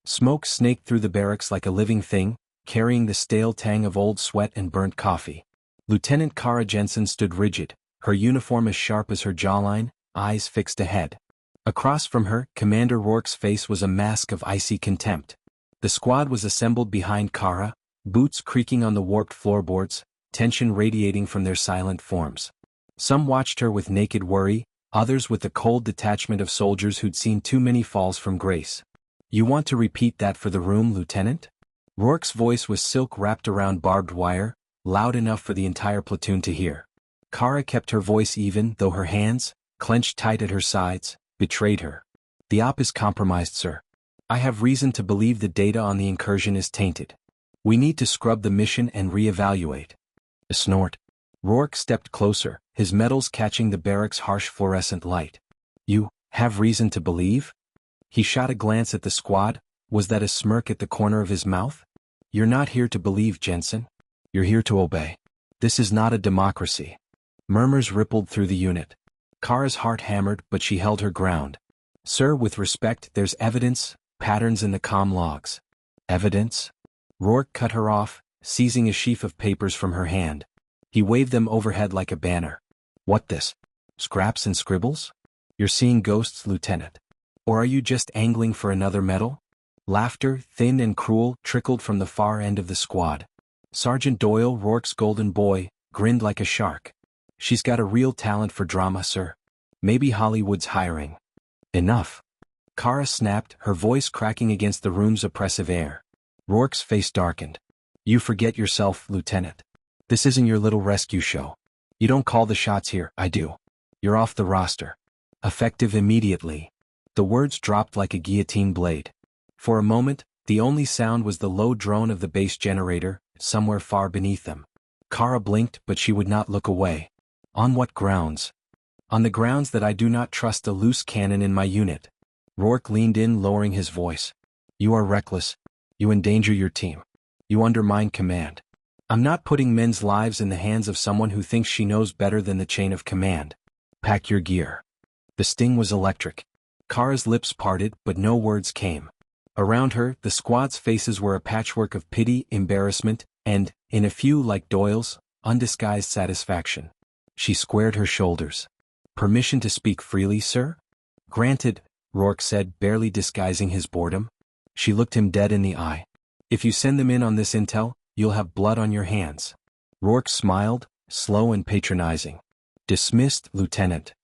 Smoke snaked through the barracks like a living thing, carrying the stale tang of old sweat and burnt coffee. Lieutenant Kara Jensen stood rigid, her uniform as sharp as her jawline, eyes fixed ahead. Across from her, Commander Rourke's face was a mask of icy contempt. The squad was assembled behind Kara, boots creaking on the warped floorboards, tension radiating from their silent forms. Some watched her with naked worry, others with the cold detachment of soldiers who'd seen too many falls from grace. "You want to repeat that for the room, Lieutenant?" Rourke's voice was silk wrapped around barbed wire, loud enough for the entire platoon to hear. Kara kept her voice even, though her hands, clenched tight at her sides, betrayed her. "The op is compromised, sir. I have reason to believe the data on the incursion is tainted. We need to scrub the mission and re-evaluate." A snort. Rourke stepped closer, his metals catching the barracks' harsh fluorescent light. "You have reason to believe?" He shot a glance at the squad. Was that a smirk at the corner of his mouth? "You're not here to believe, Jensen. You're here to obey. This is not a democracy." Murmurs rippled through the unit. Kara's heart hammered, but she held her ground. "Sir, with respect, there's evidence, patterns in the comm logs." "Evidence?" Rourke cut her off, seizing a sheaf of papers from her hand. He waved them overhead like a banner. "What this? Scraps and scribbles? You're seeing ghosts, Lieutenant. Or are you just angling for another medal?" Laughter, thin and cruel, trickled from the far end of the squad. Sergeant Doyle, Rourke's golden boy, grinned like a shark. "She's got a real talent for drama, sir. Maybe Hollywood's hiring." "Enough." Kara snapped, her voice cracking against the room's oppressive air. Rourke's face darkened. "You forget yourself, Lieutenant. This isn't your little rescue show. You don't call the shots here, I do. You're off the roster. Effective immediately." The words dropped like a guillotine blade. For a moment, the only sound was the low drone of the base generator, somewhere far beneath them. Kara blinked, but she would not look away. "On what grounds?" "On the grounds that I do not trust a loose cannon in my unit." Rourke leaned in, lowering his voice. "You are reckless. You endanger your team. You undermine command. I'm not putting men's lives in the hands of someone who thinks she knows better than the chain of command. Pack your gear." The sting was electric. Kara's lips parted, but no words came. Around her, the squad's faces were a patchwork of pity, embarrassment, and, in a few like Doyle's, undisguised satisfaction. She squared her shoulders. "Permission to speak freely, sir?" "Granted," Rourke said, barely disguising his boredom. She looked him dead in the eye. "If you send them in on this intel, you'll have blood on your hands." Rourke smiled, slow and patronizing. "Dismissed, Lieutenant."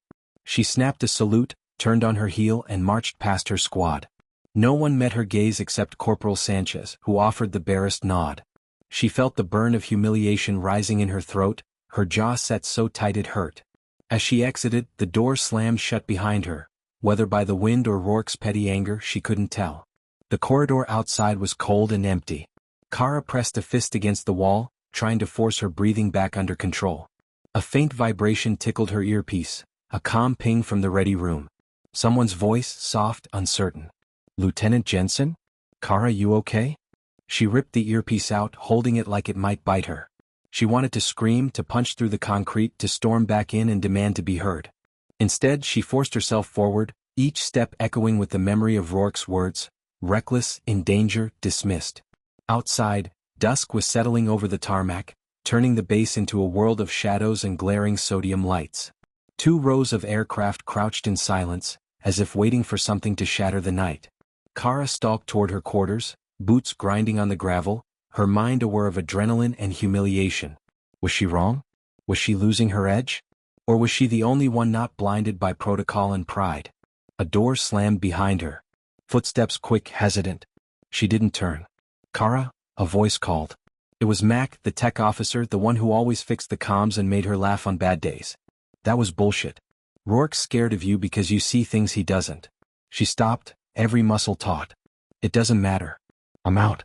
She snapped a salute, turned on her heel and marched past her squad. No one met her gaze except Corporal Sanchez, who offered the barest nod. She felt the burn of humiliation rising in her throat, her jaw set so tight it hurt. As she exited, the door slammed shut behind her. Whether by the wind or Rourke's petty anger, she couldn't tell. The corridor outside was cold and empty. Kara pressed a fist against the wall, trying to force her breathing back under control. A faint vibration tickled her earpiece, a calm ping from the ready room. Someone's voice, soft, uncertain. "Lieutenant Jensen? Kara, you okay?" She ripped the earpiece out, holding it like it might bite her. She wanted to scream, to punch through the concrete, to storm back in and demand to be heard. Instead, she forced herself forward, each step echoing with the memory of Rourke's words: reckless, in danger, dismissed. Outside, dusk was settling over the tarmac, turning the base into a world of shadows and glaring sodium lights. 2 rows of aircraft crouched in silence, as if waiting for something to shatter the night. Kara stalked toward her quarters, boots grinding on the gravel, her mind aware of adrenaline and humiliation. Was she wrong? Was she losing her edge? Or was she the only one not blinded by protocol and pride? A door slammed behind her. Footsteps quick, hesitant. She didn't turn. "Kara?" a voice called. It was Mac, the tech officer, the one who always fixed the comms and made her laugh on bad days. "That was bullshit. Rourke's scared of you because you see things he doesn't." She stopped, every muscle taut. "It doesn't matter. I'm out."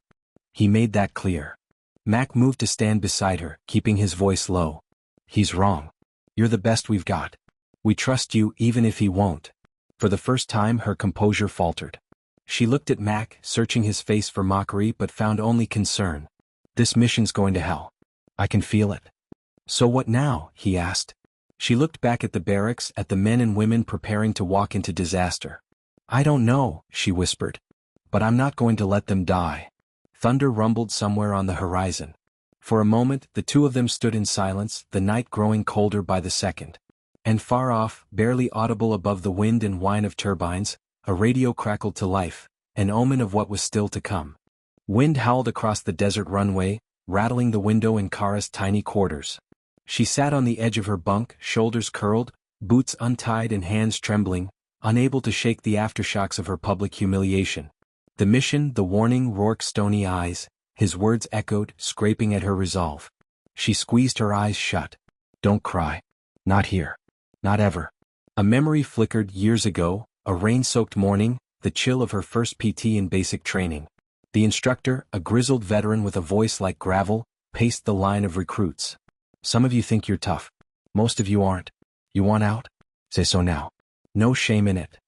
He made that clear. Mac moved to stand beside her, keeping his voice low. "He's wrong. You're the best we've got. We trust you even if he won't." For the first time her composure faltered. She looked at Mac, searching his face for mockery but found only concern. "This mission's going to hell. I can feel it." "So what now?" he asked. She looked back at the barracks, at the men and women preparing to walk into disaster. "I don't know," she whispered. But I'm not going to let them die. Thunder rumbled somewhere on the horizon. For a moment, the two of them stood in silence, the night growing colder by the second. And far off, barely audible above the wind and whine of turbines, a radio crackled to life, an omen of what was still to come. Wind howled across the desert runway, rattling the window in Kara's tiny quarters. She sat on the edge of her bunk, shoulders curled, boots untied and hands trembling, unable to shake the aftershocks of her public humiliation. The mission, the warning, Rourke's stony eyes, his words echoed, scraping at her resolve. She squeezed her eyes shut. Don't cry. Not here. Not ever. A memory flickered years ago, a rain-soaked morning, the chill of her first PT in basic training. The instructor, a grizzled veteran with a voice like gravel, paced the line of recruits. Some of you think you're tough. Most of you aren't. You want out? Say so now. No shame in it.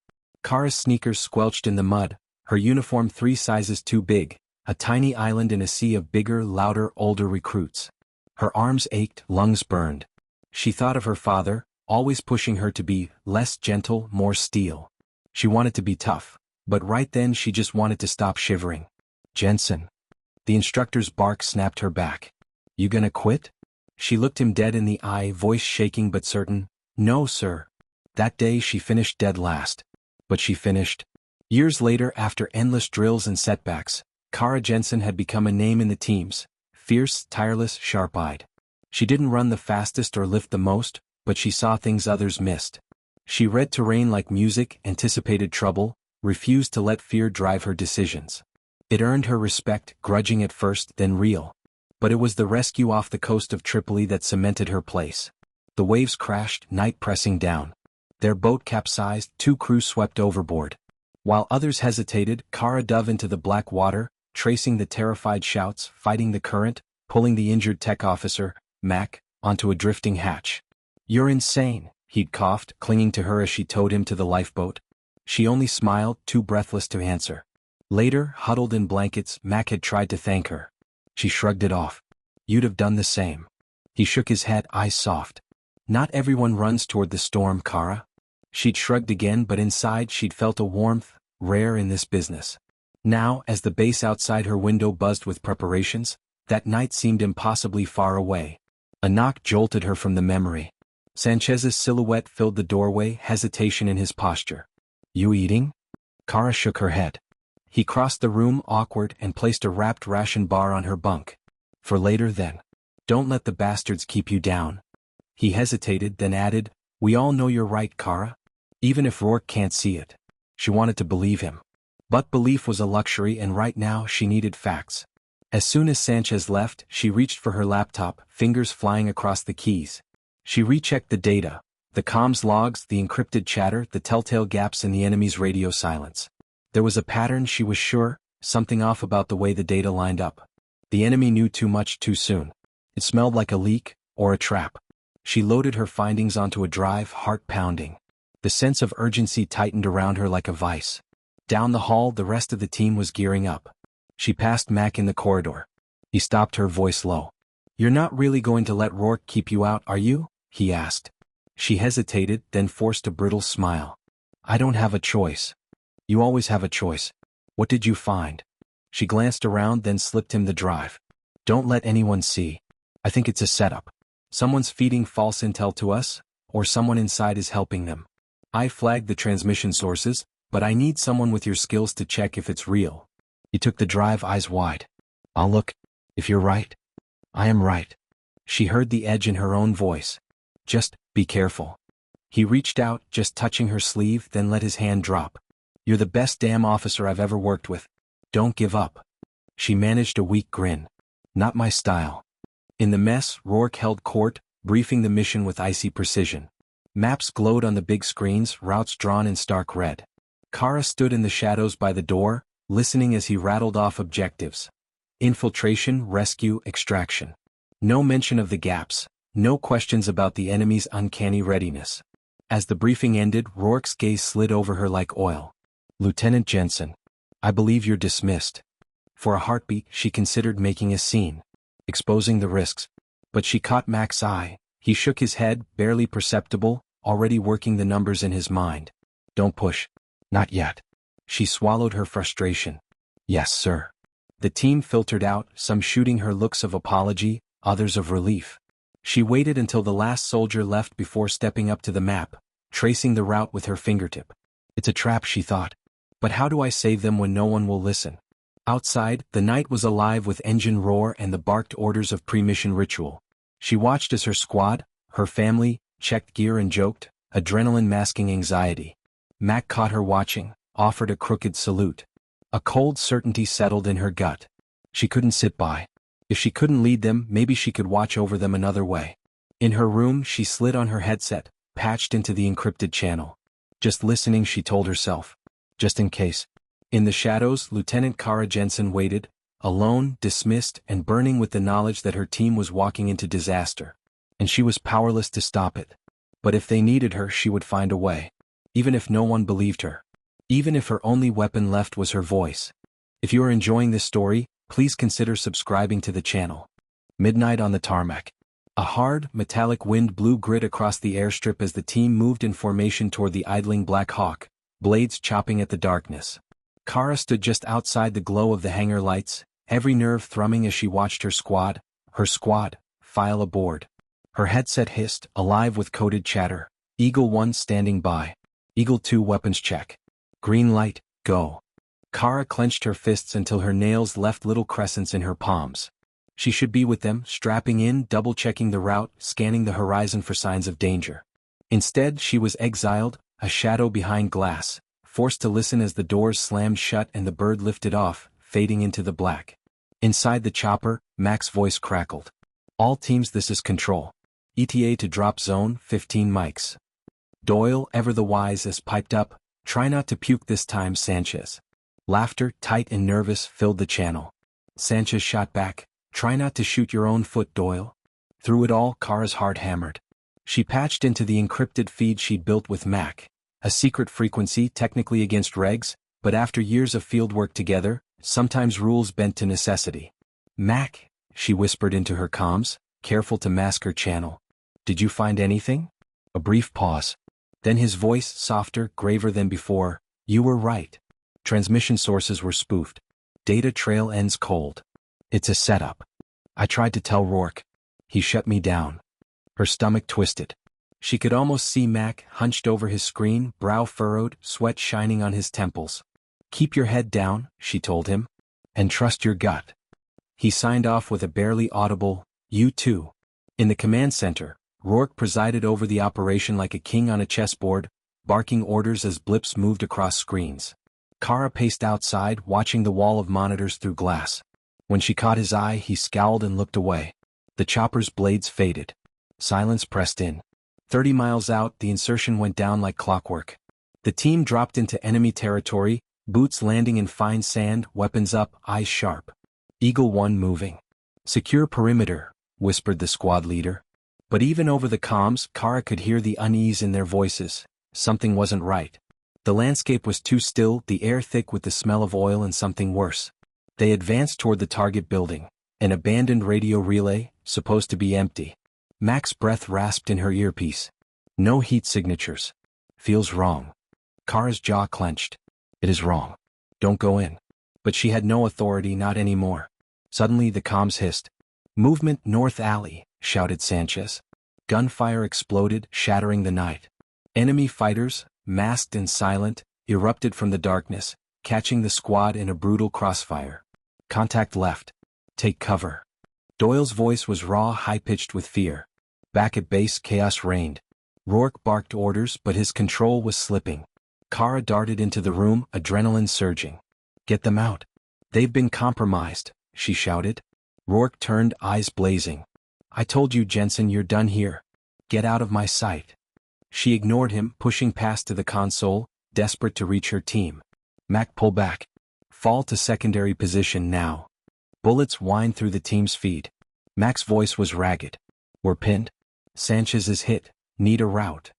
Kara's sneakers squelched in the mud, her uniform 3 sizes too big, a tiny island in a sea of bigger, louder, older recruits. Her arms ached, lungs burned. She thought of her father, always pushing her to be less gentle, more steel. She wanted to be tough, but right then she just wanted to stop shivering. Jensen. The instructor's bark snapped her back. You gonna quit? She looked him dead in the eye, voice shaking but certain. No, sir. That day she finished dead last. But she finished. Years later, after endless drills and setbacks, Kara Jensen had become a name in the teams. Fierce, tireless, sharp-eyed. She didn't run the fastest or lift the most, but she saw things others missed. She read terrain like music, anticipated trouble, refused to let fear drive her decisions. It earned her respect, grudging at first, then real. But it was the rescue off the coast of Tripoli that cemented her place. The waves crashed, night pressing down. Their boat capsized, 2 crew swept overboard. While others hesitated, Kara dove into the black water, tracing the terrified shouts, fighting the current, pulling the injured tech officer, Mac, onto a drifting hatch. You're insane, he'd coughed, clinging to her as she towed him to the lifeboat. She only smiled, too breathless to answer. Later, huddled in blankets, Mac had tried to thank her. She shrugged it off. You'd have done the same. He shook his head, eyes soft. Not everyone runs toward the storm, Kara. She'd shrugged again, but inside she'd felt a warmth, rare in this business. Now, as the base outside her window buzzed with preparations, that night seemed impossibly far away. A knock jolted her from the memory. Sanchez's silhouette filled the doorway, hesitation in his posture. You eating? Kara shook her head. He crossed the room, awkward, and placed a wrapped ration bar on her bunk. For later then. Don't let the bastards keep you down. He hesitated, then added, we all know you're right, Kara. Even if Rourke can't see it. She wanted to believe him. But belief was a luxury, and right now she needed facts. As soon as Sanchez left, she reached for her laptop, fingers flying across the keys. She rechecked the data, the comms logs, the encrypted chatter, the telltale gaps in the enemy's radio silence. There was a pattern, she was sure, something off about the way the data lined up. The enemy knew too much too soon. It smelled like a leak, or a trap. She loaded her findings onto a drive, heart pounding. The sense of urgency tightened around her like a vice. Down the hall, the rest of the team was gearing up. She passed Mac in the corridor. He stopped her, voice low. You're not really going to let Rourke keep you out, are you? He asked. She hesitated, then forced a brittle smile. I don't have a choice. You always have a choice. What did you find? She glanced around, then slipped him the drive. Don't let anyone see. I think it's a setup. Someone's feeding false intel to us, or someone inside is helping them. I flagged the transmission sources, but I need someone with your skills to check if it's real. He took the drive, eyes wide. I'll look. If you're right. I am right. She heard the edge in her own voice. Just, be careful. He reached out, just touching her sleeve, then let his hand drop. You're the best damn officer I've ever worked with. Don't give up. She managed a weak grin. Not my style. In the mess, Rourke held court, briefing the mission with icy precision. Maps glowed on the big screens, routes drawn in stark red. Kara stood in the shadows by the door, listening as he rattled off objectives. Infiltration, rescue, extraction. No mention of the gaps, no questions about the enemy's uncanny readiness. As the briefing ended, Rourke's gaze slid over her like oil. Lieutenant Jensen, I believe you're dismissed. For a heartbeat, she considered making a scene, exposing the risks. But she caught Mac's eye. He shook his head, barely perceptible, already working the numbers in his mind. Don't push. Not yet. She swallowed her frustration. Yes, sir. The team filtered out, some shooting her looks of apology, others of relief. She waited until the last soldier left before stepping up to the map, tracing the route with her fingertip. It's a trap, she thought. But how do I save them when no one will listen? Outside, the night was alive with engine roar and the barked orders of pre-mission ritual. She watched as her squad, her family, checked gear and joked, adrenaline masking anxiety. Mac caught her watching, offered a crooked salute. A cold certainty settled in her gut. She couldn't sit by. If she couldn't lead them, maybe she could watch over them another way. In her room, she slid on her headset, patched into the encrypted channel. Just listening, she told herself. Just in case. In the shadows, Lieutenant Kara Jensen waited, alone, dismissed, and burning with the knowledge that her team was walking into disaster. And she was powerless to stop it. But if they needed her, she would find a way. Even if no one believed her. Even if her only weapon left was her voice. If you are enjoying this story, please consider subscribing to the channel. Midnight on the tarmac. A hard, metallic wind blew grit across the airstrip as the team moved in formation toward the idling Black Hawk, blades chopping at the darkness. Kara stood just outside the glow of the hangar lights, every nerve thrumming as she watched her squad, file aboard. Her headset hissed, alive with coded chatter. Eagle 1 standing by. Eagle 2 weapons check. Green light, go. Kara clenched her fists until her nails left little crescents in her palms. She should be with them, strapping in, double-checking the route, scanning the horizon for signs of danger. Instead, she was exiled, a shadow behind glass, forced to listen as the doors slammed shut and the bird lifted off, fading into the black. Inside the chopper, Mac's voice crackled. All teams, this is Control. ETA to drop zone, 15 mics. Doyle, ever the wisest, piped up, try not to puke this time, Sanchez. Laughter, tight and nervous, filled the channel. Sanchez shot back, try not to shoot your own foot, Doyle. Through it all, Kara's heart hammered. She patched into the encrypted feed she'd built with Mac, a secret frequency technically against regs, but after years of fieldwork together, sometimes rules bent to necessity. Mac, she whispered into her comms, careful to mask her channel. Did you find anything? A brief pause. Then his voice, softer, graver than before. You were right. Transmission sources were spoofed. Data trail ends cold. It's a setup. I tried to tell Rourke. He shut me down. Her stomach twisted. She could almost see Mac, hunched over his screen, brow furrowed, sweat shining on his temples. Keep your head down, she told him. And trust your gut. He signed off with a barely audible, you too. In the command center, Rourke presided over the operation like a king on a chessboard, barking orders as blips moved across screens. Kara paced outside, watching the wall of monitors through glass. When she caught his eye, he scowled and looked away. The chopper's blades faded. Silence pressed in. 30 miles out, the insertion went down like clockwork. The team dropped into enemy territory, boots landing in fine sand, weapons up, eyes sharp. Eagle 1 moving. Secure perimeter, whispered the squad leader. But even over the comms, Kara could hear the unease in their voices. Something wasn't right. The landscape was too still, the air thick with the smell of oil and something worse. They advanced toward the target building, an abandoned radio relay, supposed to be empty. Mac's breath rasped in her earpiece. No heat signatures. Feels wrong. Kara's jaw clenched. It is wrong. Don't go in. But she had no authority, not anymore. Suddenly the comms hissed. Movement north alley, shouted Sanchez. Gunfire exploded, shattering the night. Enemy fighters, masked and silent, erupted from the darkness, catching the squad in a brutal crossfire. Contact left. Take cover. Doyle's voice was raw, high-pitched with fear. Back at base, chaos reigned. Rourke barked orders, but his control was slipping. Kara darted into the room, adrenaline surging. Get them out. They've been compromised, she shouted. Rourke turned, eyes blazing. I told you, Jensen, you're done here. Get out of my sight. She ignored him, pushing past to the console, desperate to reach her team. Mac, pull back. Fall to secondary position now. Bullets whined through the team's feed. Mac's voice was ragged. We're pinned. Sanchez is hit. Need a route.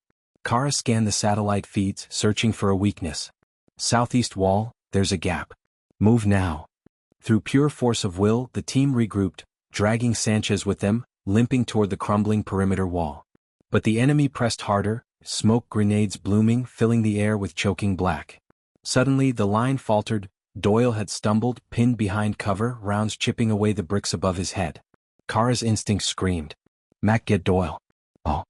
Kara scanned the satellite feeds, searching for a weakness. Southeast wall, there's a gap. Move now. Through pure force of will, the team regrouped, dragging Sanchez with them, limping toward the crumbling perimeter wall. But the enemy pressed harder, smoke grenades blooming, filling the air with choking black. Suddenly the line faltered, Doyle had stumbled, pinned behind cover, rounds chipping away the bricks above his head. Kara's instinct screamed, "Mac, get Doyle." Oh.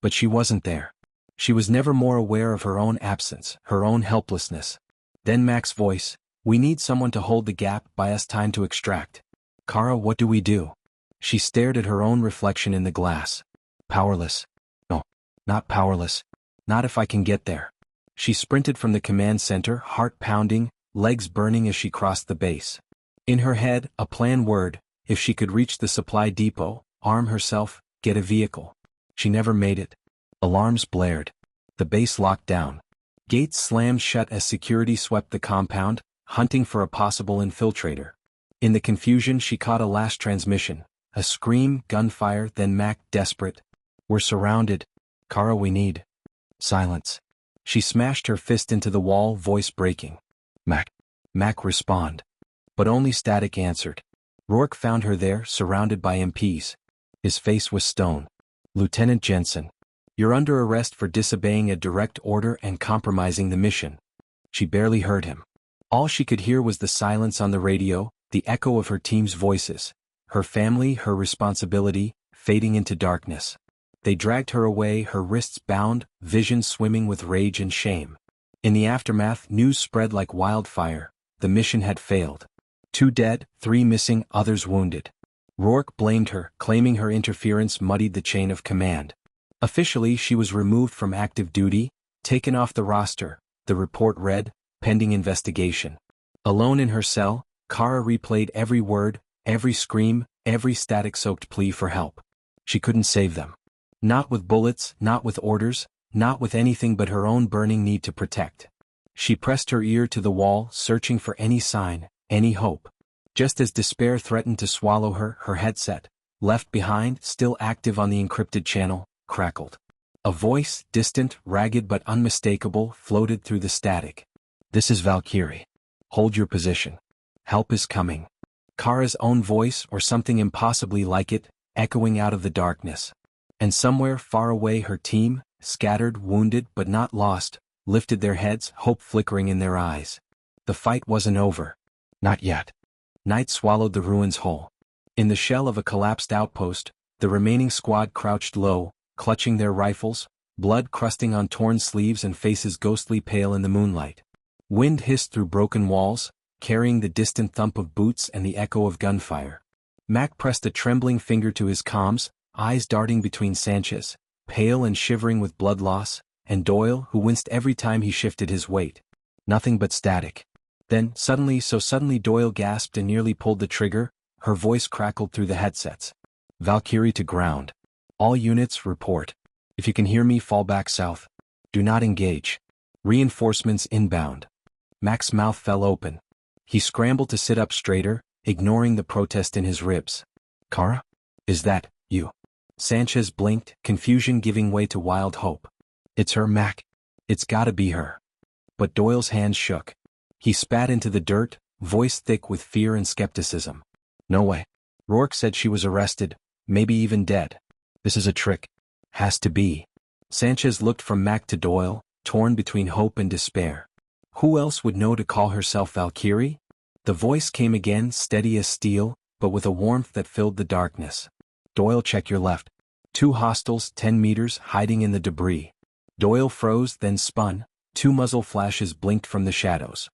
But she wasn't there. She was never more aware of her own absence, her own helplessness. Then Mac's voice, "We need someone to hold the gap, buy us time to extract." "Kara, what do we do?" She stared at her own reflection in the glass. "Powerless. No, not powerless. Not if I can get there." She sprinted from the command center, heart pounding, legs burning as she crossed the base. In her head, a plan whirred: if she could reach the supply depot, arm herself, get a vehicle. She never made it. Alarms blared. The base locked down. Gates slammed shut as security swept the compound, hunting for a possible infiltrator. In the confusion, she caught a last transmission. A scream, gunfire, then Mac, desperate. "We're surrounded. Kara, we need." Silence. She smashed her fist into the wall, voice breaking. "Mac." Mac, respond. But only static answered. Rourke found her there, surrounded by MPs. His face was stone. "Lieutenant Jensen, you're under arrest for disobeying a direct order and compromising the mission." She barely heard him. All she could hear was the silence on the radio, the echo of her team's voices. Her family, her responsibility, fading into darkness. They dragged her away, her wrists bound, vision swimming with rage and shame. In the aftermath, news spread like wildfire. The mission had failed. 2 dead, 3 missing, others wounded. Rourke blamed her, claiming her interference muddied the chain of command. Officially, she was removed from active duty, taken off the roster. The report read, "Pending investigation." Alone in her cell, Kara replayed every word, every scream, every static-soaked plea for help. She couldn't save them. Not with bullets, not with orders, not with anything but her own burning need to protect. She pressed her ear to the wall, searching for any sign, any hope. Just as despair threatened to swallow her, her headset, left behind, still active on the encrypted channel, crackled. A voice, distant, ragged but unmistakable, floated through the static. "This is Valkyrie. Hold your position. Help is coming." Kara's own voice, or something impossibly like it, echoing out of the darkness. And somewhere far away her team, scattered, wounded but not lost, lifted their heads, hope flickering in their eyes. The fight wasn't over. Not yet. Night swallowed the ruins whole. In the shell of a collapsed outpost, the remaining squad crouched low, clutching their rifles, blood crusting on torn sleeves and faces ghostly pale in the moonlight. Wind hissed through broken walls, carrying the distant thump of boots and the echo of gunfire. Mac pressed a trembling finger to his comms, eyes darting between Sanchez, pale and shivering with blood loss, and Doyle, who winced every time he shifted his weight. Nothing but static. Then, suddenly Doyle gasped and nearly pulled the trigger. Her voice crackled through the headsets. "Valkyrie to ground. All units, report. If you can hear me, fall back south. Do not engage. Reinforcements inbound." Mac's mouth fell open. He scrambled to sit up straighter, ignoring the protest in his ribs. "Kara? Is that you?" Sanchez blinked, confusion giving way to wild hope. "It's her, Mac. It's gotta be her." But Doyle's hands shook. He spat into the dirt, voice thick with fear and skepticism. "No way. Rourke said she was arrested, maybe even dead. This is a trick. Has to be." Sanchez looked from Mac to Doyle, torn between hope and despair. Who else would know to call herself Valkyrie? The voice came again, steady as steel, but with a warmth that filled the darkness. "Doyle, check your left. 2 hostiles, 10 meters, hiding in the debris." Doyle froze, then spun. 2 muzzle flashes blinked from the shadows.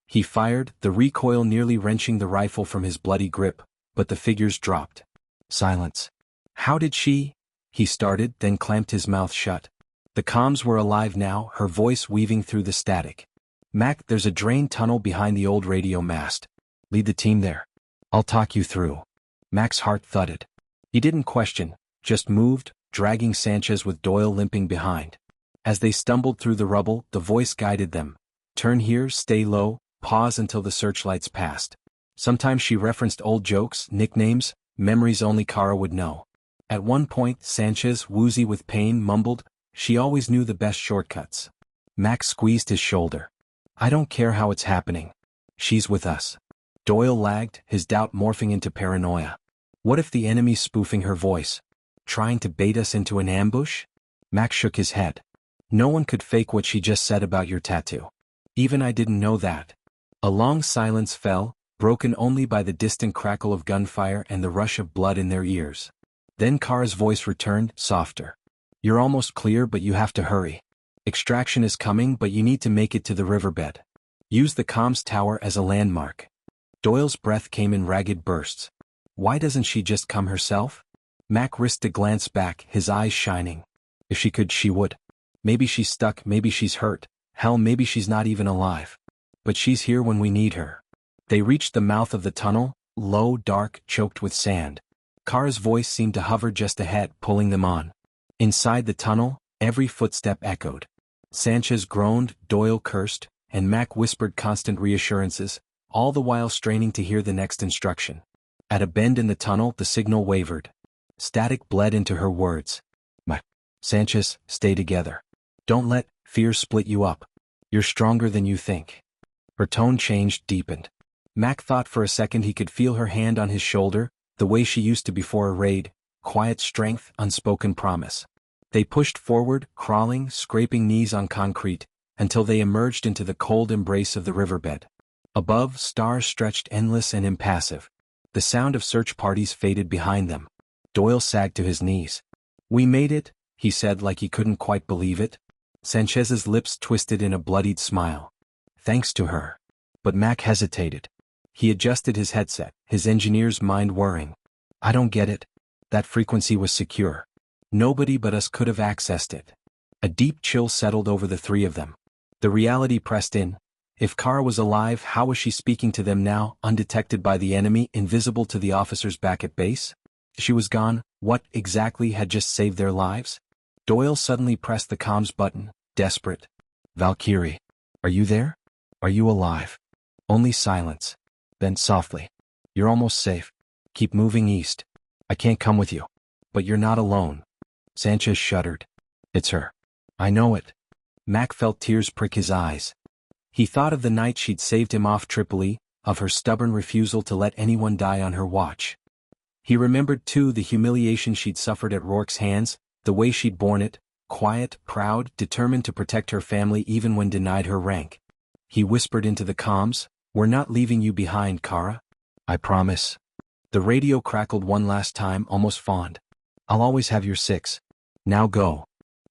He fired, the recoil nearly wrenching the rifle from his bloody grip, but the figures dropped. Silence. "How did she?" he started, then clamped his mouth shut. The comms were alive now, her voice weaving through the static. "Mac, there's a drain tunnel behind the old radio mast. Lead the team there. I'll talk you through." Mac's heart thudded. He didn't question, just moved, dragging Sanchez with Doyle limping behind. As they stumbled through the rubble, the voice guided them. "Turn here, stay low, pause until the searchlights passed." Sometimes she referenced old jokes, nicknames, memories only Kara would know. At one point, Sanchez, woozy with pain, mumbled, "She always knew the best shortcuts." Max squeezed his shoulder. "I don't care how it's happening. She's with us." Doyle lagged, his doubt morphing into paranoia. What if the enemy's spoofing her voice? Trying to bait us into an ambush? Max shook his head. "No one could fake what she just said about your tattoo. Even I didn't know that." A long silence fell, broken only by the distant crackle of gunfire and the rush of blood in their ears. Then Kara's voice returned, softer. "You're almost clear, but you have to hurry. Extraction is coming, but you need to make it to the riverbed. Use the comms tower as a landmark." Doyle's breath came in ragged bursts. Why doesn't she just come herself? Mac risked a glance back, his eyes shining. If she could, she would. Maybe she's stuck, maybe she's hurt, hell, maybe she's not even alive. But she's here when we need her. They reached the mouth of the tunnel, low, dark, choked with sand. Kara's voice seemed to hover just ahead, pulling them on. Inside the tunnel, every footstep echoed. Sanchez groaned, Doyle cursed, and Mac whispered constant reassurances, all the while straining to hear the next instruction. At a bend in the tunnel, the signal wavered. Static bled into her words. Sanchez, stay together. Don't let fear split you up. You're stronger than you think." Her tone changed, deepened. Mac thought for a second he could feel her hand on his shoulder, the way she used to before a raid, quiet strength, unspoken promise. They pushed forward, crawling, scraping knees on concrete, until they emerged into the cold embrace of the riverbed. Above, stars stretched endless and impassive. The sound of search parties faded behind them. Doyle sagged to his knees. "We made it," he said like he couldn't quite believe it. Sanchez's lips twisted in a bloodied smile. "Thanks to her." But Mac hesitated. He adjusted his headset, his engineer's mind whirring. "I don't get it. That frequency was secure. Nobody but us could have accessed it." A deep chill settled over the three of them. The reality pressed in. If Kara was alive, how was she speaking to them now, undetected by the enemy, invisible to the officers back at base? She was gone. What exactly had just saved their lives? Doyle suddenly pressed the comms button, desperate. "Valkyrie, are you there? Are you alive?" Only silence. Then softly. "You're almost safe. Keep moving east. I can't come with you. But you're not alone." Sanchez shuddered. "It's her. I know it." Mac felt tears prick his eyes. He thought of the night she'd saved him off Tripoli, of her stubborn refusal to let anyone die on her watch. He remembered too the humiliation she'd suffered at Rourke's hands, the way she'd borne it, quiet, proud, determined to protect her family even when denied her rank. He whispered into the comms, "We're not leaving you behind, Kara. I promise." The radio crackled one last time, almost fond. "I'll always have your six. Now go."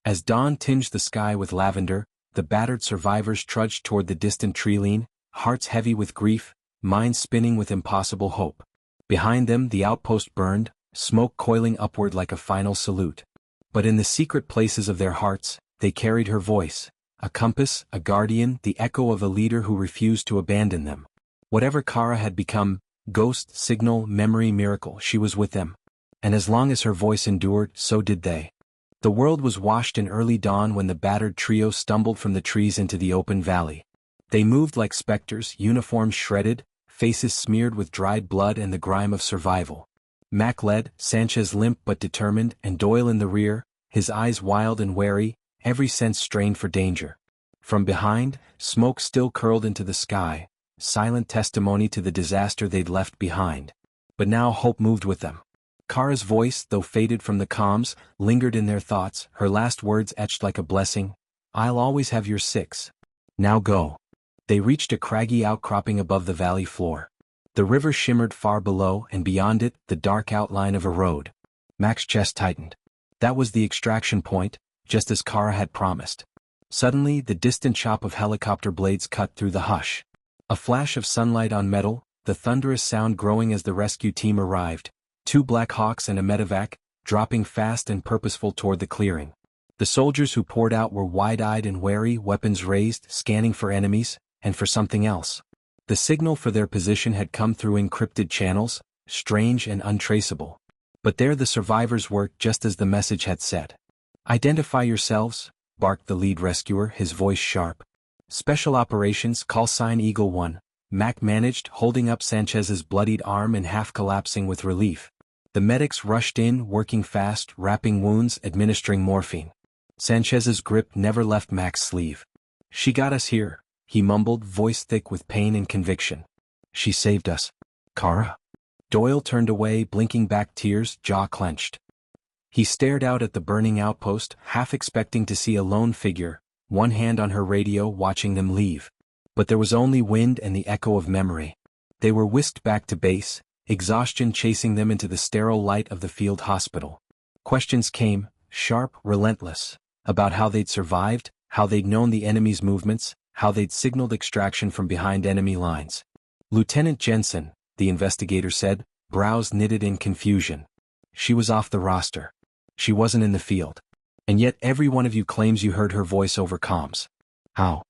As dawn tinged the sky with lavender, the battered survivors trudged toward the distant tree-line, hearts heavy with grief, minds spinning with impossible hope. Behind them the outpost burned, smoke coiling upward like a final salute. But in the secret places of their hearts, they carried her voice, a compass, a guardian, the echo of a leader who refused to abandon them. Whatever Kara had become, ghost, signal, memory, miracle, she was with them. And as long as her voice endured, so did they. The world was washed in early dawn when the battered trio stumbled from the trees into the open valley. They moved like specters, uniforms shredded, faces smeared with dried blood and the grime of survival. Mac led, Sanchez limp but determined, and Doyle in the rear, his eyes wild and wary, every sense strained for danger. From behind, smoke still curled into the sky, silent testimony to the disaster they'd left behind. But now hope moved with them. Kara's voice, though faded from the comms, lingered in their thoughts, her last words etched like a blessing. "I'll always have your six. Now go." They reached a craggy outcropping above the valley floor. The river shimmered far below, and beyond it, the dark outline of a road. Mac's chest tightened. That was the extraction point, just as Kara had promised. Suddenly, the distant chop of helicopter blades cut through the hush. A flash of sunlight on metal, the thunderous sound growing as the rescue team arrived. 2 Black Hawks and a medevac, dropping fast and purposeful toward the clearing. The soldiers who poured out were wide-eyed and wary, weapons raised, scanning for enemies, and for something else. The signal for their position had come through encrypted channels, strange and untraceable. But there the survivors worked just as the message had said. "Identify yourselves," barked the lead rescuer, his voice sharp. "Special Operations, call sign Eagle 1, Mac managed, holding up Sanchez's bloodied arm and half collapsing with relief. The medics rushed in, working fast, wrapping wounds, administering morphine. Sanchez's grip never left Mac's sleeve. "She got us here," he mumbled, voice thick with pain and conviction. "She saved us. Kara." Doyle turned away, blinking back tears, jaw clenched. He stared out at the burning outpost, half expecting to see a lone figure, one hand on her radio, watching them leave. But there was only wind and the echo of memory. They were whisked back to base, exhaustion chasing them into the sterile light of the field hospital. Questions came, sharp, relentless, about how they'd survived, how they'd known the enemy's movements, how they'd signaled extraction from behind enemy lines. Lieutenant Jensen, the investigator said, brows knitted in confusion. She was off the roster. She wasn't in the field. And yet every one of you claims you heard her voice over comms. How?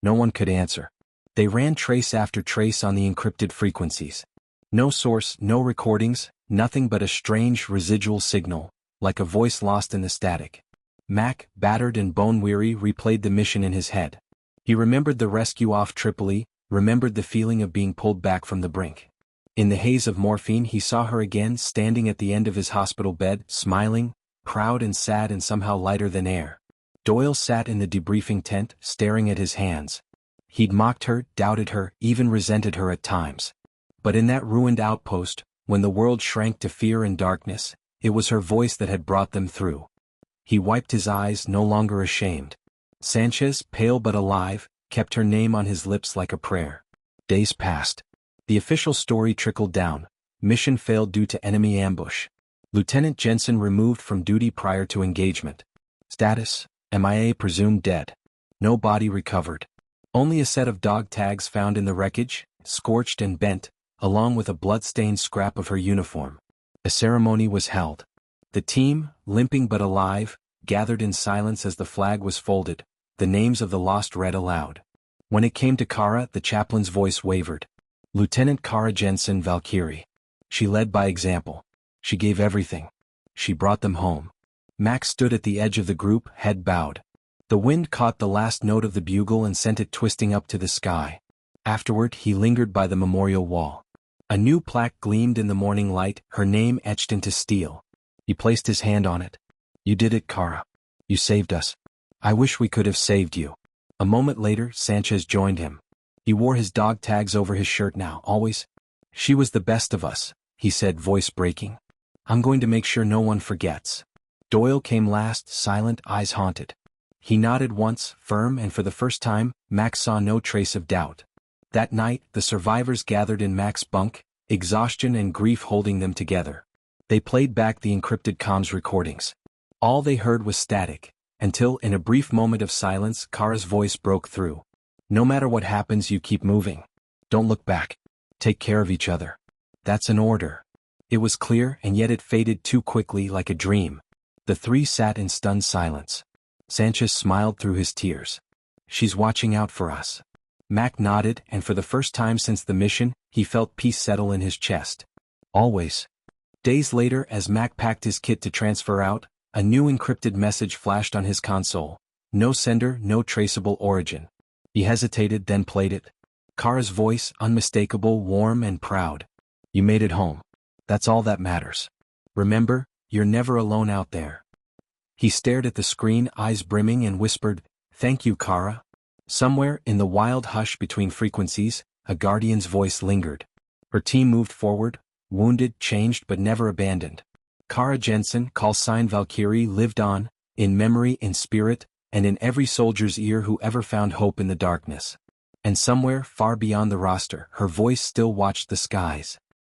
No one could answer. They ran trace after trace on the encrypted frequencies. No source, no recordings, nothing but a strange residual signal, like a voice lost in the static. Mac, battered and bone-weary, replayed the mission in his head. He remembered the rescue off Tripoli, remembered the feeling of being pulled back from the brink. In the haze of morphine he saw her again standing at the end of his hospital bed, smiling, proud and sad and somehow lighter than air. Doyle sat in the debriefing tent, staring at his hands. He'd mocked her, doubted her, even resented her at times. But in that ruined outpost, when the world shrank to fear and darkness, it was her voice that had brought them through. He wiped his eyes, no longer ashamed. Sanchez, pale but alive, kept her name on his lips like a prayer. Days passed. The official story trickled down. Mission failed due to enemy ambush. Lieutenant Jensen removed from duty prior to engagement. Status: MIA presumed dead. No body recovered. Only a set of dog tags found in the wreckage, scorched and bent, along with a blood-stained scrap of her uniform. A ceremony was held. The team, limping but alive, gathered in silence as the flag was folded, the names of the lost read aloud. When it came to Kara, the chaplain's voice wavered. Lieutenant Kara Jensen Valkyrie. She led by example. She gave everything. She brought them home. Max stood at the edge of the group, head bowed. The wind caught the last note of the bugle and sent it twisting up to the sky. Afterward, he lingered by the memorial wall. A new plaque gleamed in the morning light, her name etched into steel. He placed his hand on it. You did it, Kara. You saved us. I wish we could have saved you. A moment later, Sanchez joined him. He wore his dog tags over his shirt now, always. She was the best of us, he said, voice breaking. I'm going to make sure no one forgets. Doyle came last, silent, eyes haunted. He nodded once, firm, and for the first time, Max saw no trace of doubt. That night, the survivors gathered in Max's bunk, exhaustion and grief holding them together. They played back the encrypted comms recordings. All they heard was static, until, in a brief moment of silence, Kara's voice broke through. No matter what happens, you keep moving. Don't look back. Take care of each other. That's an order. It was clear, and yet it faded too quickly, like a dream. The three sat in stunned silence. Sanchez smiled through his tears. She's watching out for us. Mac nodded, and for the first time since the mission, he felt peace settle in his chest. Always. Days later, as Mac packed his kit to transfer out, a new encrypted message flashed on his console. No sender, no traceable origin. He hesitated, then played it. Kara's voice, unmistakable, warm and proud. You made it home. That's all that matters. Remember, you're never alone out there. He stared at the screen, eyes brimming, and whispered, "Thank you, Kara." Somewhere, in the wild hush between frequencies, a guardian's voice lingered. Her team moved forward, wounded, changed but never abandoned. Kara Jensen, call sign Valkyrie, lived on, in memory, in spirit, and in every soldier's ear who ever found hope in the darkness. And somewhere, far beyond the roster, her voice still watched the skies.